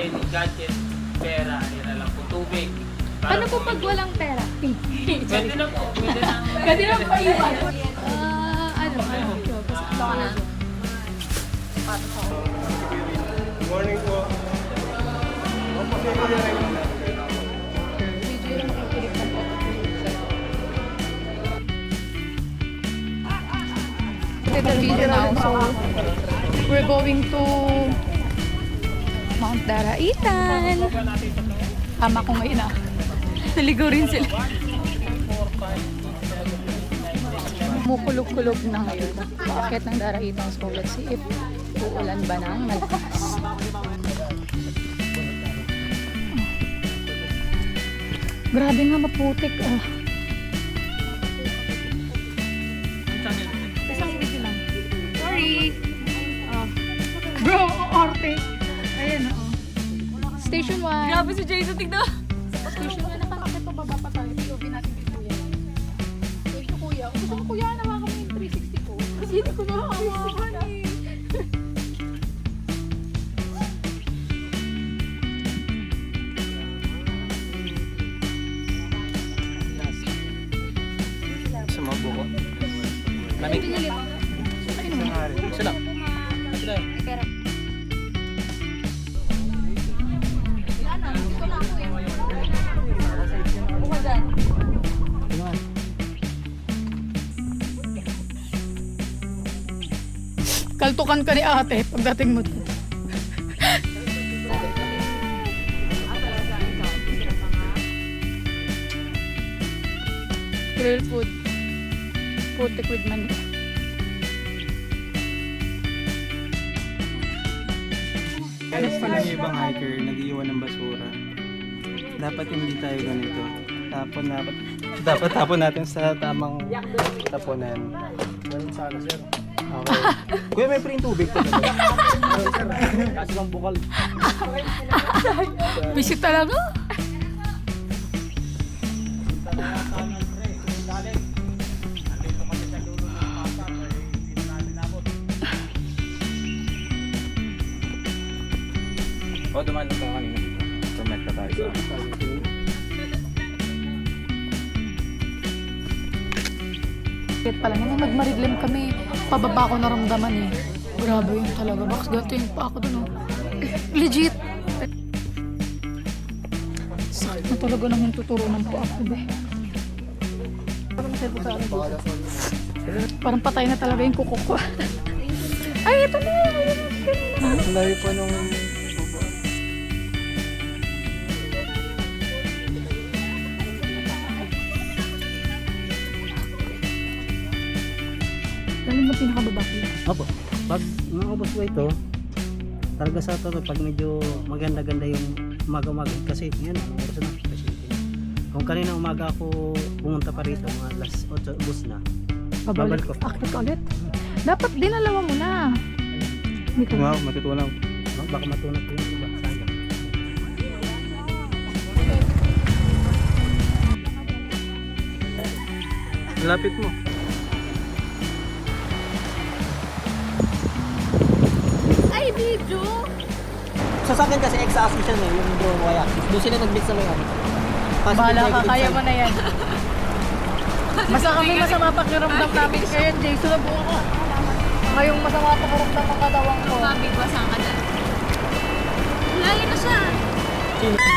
any gadget, pera, yan na lang po, tubig. Ano po pag walang pera? Pwede na po, pwede na. Pwede na po iwan. Ano? Ito ka na. Morning po. The video now. So, we're going to Mount Daraitan. Tama ko ngayon ah. Naligaw rin sila. Mukulog-kulog na ngayon. Paakit ng Daraitan. So, let's see if uulan ba ng malakas. Grabe nga maputik. Isang video lang. Sorry. Bro, arte. Ayan, Station 1. Grabe si Jason, tignan. Station 1. Nakakakit pa baba pa tayo. POV natin kay Kuya. Thank you, Kuya. Gusto ko, Kuya, nawa kami yung 360 ko. Kasi hindi ko nakahawakan eh. Sa mga buko. Lamig. Sila. Sila. Kaltukan ka ni ate pagdating mo to. Grill food. Putik with mani. Guys, pala yung ibang hiker, nag-iwan ng basura. Dapat hindi tayo ganito. Dapat tapon natin sa tamang tapunan. Ganun sana, sir. Okay. Kuya, may free tubig pa ba? Kasi lang bukal. Visit talaga. O, dumaan lang ka kanina dito. Permit ka tayo sa... Kahit pala naman nagmaridlim kami, pababa ko naramdaman eh. Grabe yun talaga. Box gato yung pa ako dun oh. Legit. Sakit na talaga naman tuturunan po ako be. Parang patay na talaga yung kuko ko. Ay, ito na! Layo pa nung... Lalo mo pinakababa ko. Opo. Pag naubos po ito, talaga sa ito, pag medyo maganda-ganda yung umaga-umaga, kasi yan, ang oras na. Kung kanina umaga ako pumunta pa rito, mga alas 8, ubos na. Babalik Babalik ko. Akit ka ulit. Dapat dinalawa mo na. Hindi ko. Wow, matutunan. Baka matunag ko yung iba. Sayang. Lapit mo. Ay, video! Sa akin kasi ex-assist siya na yung drone wire. Doon sila nag-mix sa may ano. Bahala ka, kaya mo na yan. Basta kami masama pakiramdam namin kaya Jason na buo ko. Ngayong masama pakiramdam ang katawang ko. Mabigwasan ka dyan. Lali na siya. Sino?